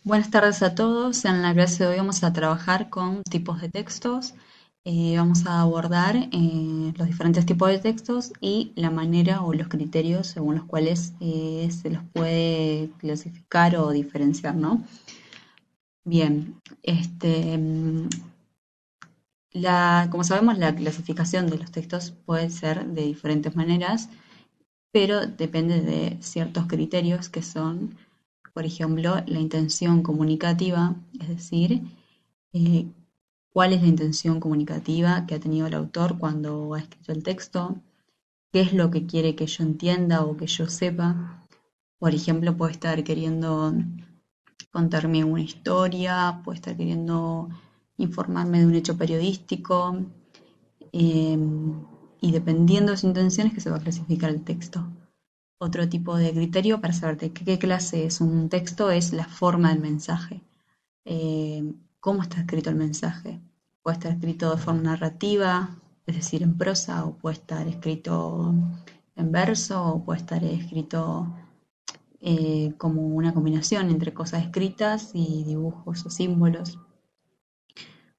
Buenas tardes a todos. En la clase de hoy vamos a trabajar con tipos de textos. Vamos a abordar los diferentes tipos de textos y la manera o los criterios según los cuales se los puede clasificar o diferenciar, ¿no? Bien, como sabemos, la clasificación de los textos puede ser de diferentes maneras, pero depende de ciertos criterios que son, por ejemplo, la intención comunicativa, es decir, eh, cuál es la intención comunicativa que ha tenido el autor cuando ha escrito el texto, qué es lo que quiere que yo entienda o que yo sepa. Por ejemplo, puede estar queriendo contarme una historia, puede estar queriendo informarme de un hecho periodístico, eh, y dependiendo de sus intenciones que se va a clasificar el texto. Otro tipo de criterio para saber de qué clase es un texto es la forma del mensaje. ¿Cómo está escrito el mensaje? Puede estar escrito de forma narrativa, es decir, en prosa, o puede estar escrito en verso, o puede estar escrito como una combinación entre cosas escritas y dibujos o símbolos.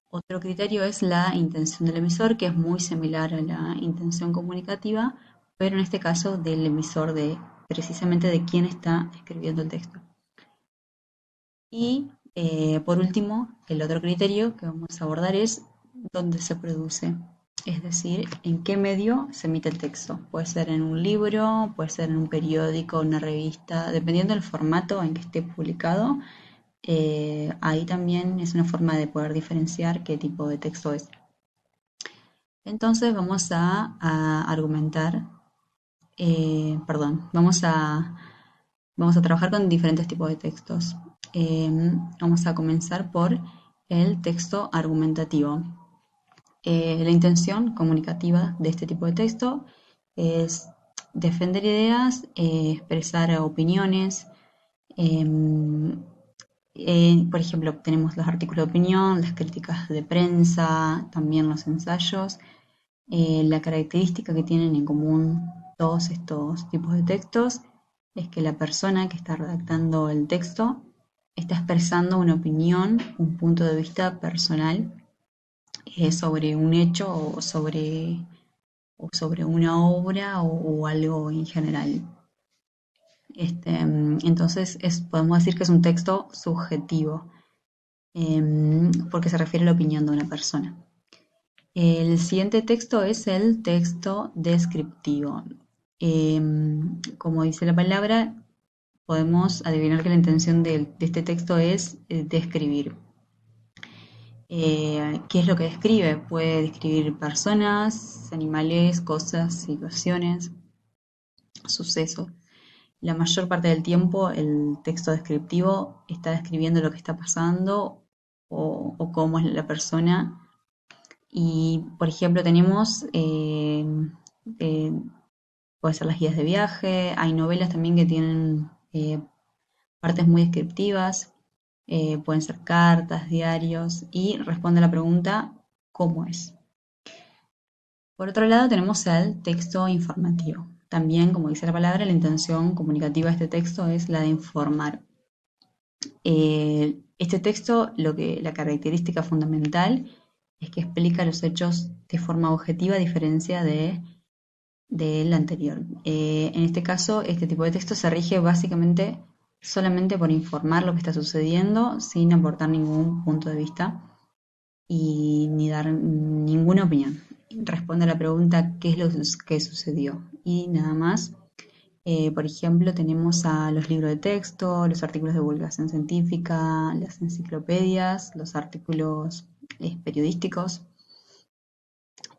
Otro criterio es la intención del emisor, que es muy similar a la intención comunicativa, pero en este caso del emisor, de precisamente de quién está escribiendo el texto. Y por último, el otro criterio que vamos a abordar es dónde se produce, es decir, en qué medio se emite el texto. Puede ser en un libro, puede ser en un periódico, una revista, dependiendo del formato en que esté publicado. Ahí también es una forma de poder diferenciar qué tipo de texto es. Entonces vamos a argumentar, perdón, vamos a trabajar con diferentes tipos de textos. Vamos a comenzar por el texto argumentativo. La intención comunicativa de este tipo de texto es defender ideas, expresar opiniones. em, por ejemplo, tenemos los artículos de opinión, las críticas de prensa, también los ensayos. La característica que tienen en común todos estos tipos de textos es que la persona que está redactando el texto está expresando una opinión, un punto de vista personal sobre un hecho o sobre una obra o algo en general. Entonces podemos decir que es un texto subjetivo, porque se refiere a la opinión de una persona. El siguiente texto es el texto descriptivo. Como dice la palabra, podemos adivinar que la intención de este texto es describir. ¿Qué es lo que describe? Puede describir personas, animales, cosas, situaciones, sucesos. La mayor parte del tiempo el texto descriptivo está describiendo lo que está pasando o cómo es la persona. Y, por ejemplo, tenemos, eh, puede ser las guías de viaje, hay novelas también que tienen partes muy descriptivas, pueden ser cartas, diarios, y responde a la pregunta, ¿cómo es? Por otro lado, tenemos el texto informativo. También, como dice la palabra, la intención comunicativa de este texto es la de informar. Este texto, la característica fundamental es que explica los hechos de forma objetiva a diferencia del anterior. En este caso, este tipo de texto se rige básicamente solamente por informar lo que está sucediendo sin aportar ningún punto de vista y ni dar ninguna opinión. Responde a la pregunta ¿qué es lo que sucedió? Y nada más. Por ejemplo, tenemos a los libros de texto, los artículos de divulgación científica, las enciclopedias, los artículos periodísticos,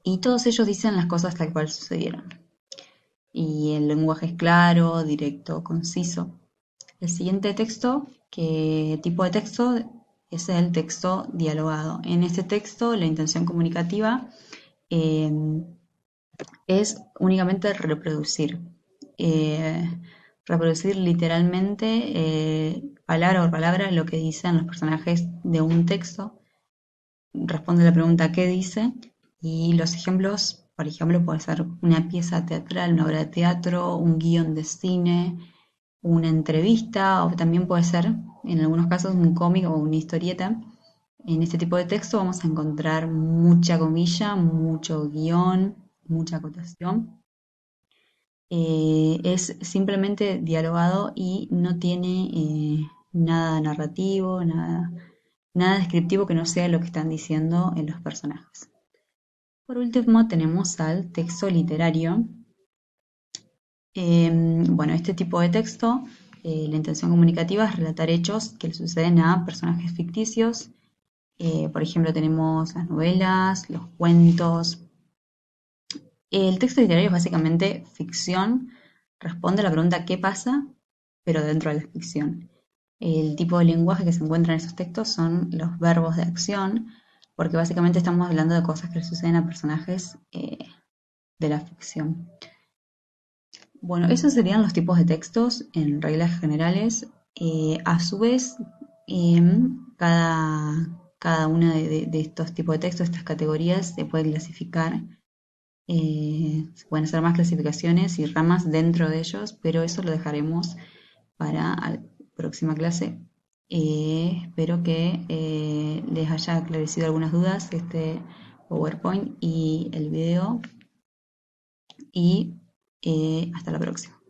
y todos ellos dicen las cosas tal cual sucedieron. Y el lenguaje es claro, directo, conciso. El siguiente texto, ¿qué tipo de texto? Es el texto dialogado. En este texto, la intención comunicativa eh, es únicamente reproducir. Eh, Reproducir literalmente, palabra por palabra, lo que dicen los personajes de un texto. Responde la pregunta ¿qué dice? Y los ejemplos, por ejemplo, puede ser una pieza teatral, una obra de teatro, un guión de cine, una entrevista o también puede ser, en algunos casos, un cómic o una historieta. En este tipo de texto vamos a encontrar mucha comilla, mucho guión, mucha acotación. Es simplemente dialogado y no tiene nada narrativo, nada descriptivo que no sea lo que están diciendo en los personajes. Por último, tenemos al texto literario. Bueno, este tipo de texto, la intención comunicativa es relatar hechos que le suceden a personajes ficticios. Por ejemplo, tenemos las novelas, los cuentos. El texto literario es básicamente ficción, responde a la pregunta ¿qué pasa? Pero dentro de la ficción. El tipo de lenguaje que se encuentra en esos textos son los verbos de acción, porque básicamente estamos hablando de cosas que le suceden a personajes de la ficción. Bueno, esos serían los tipos de textos en reglas generales. A su vez, cada una de estos tipos de textos, estas categorías, se puede clasificar. Se pueden hacer más clasificaciones y ramas dentro de ellos, pero eso lo dejaremos para la próxima clase. Espero que les haya aclarecido algunas dudas este PowerPoint y el video y hasta la próxima.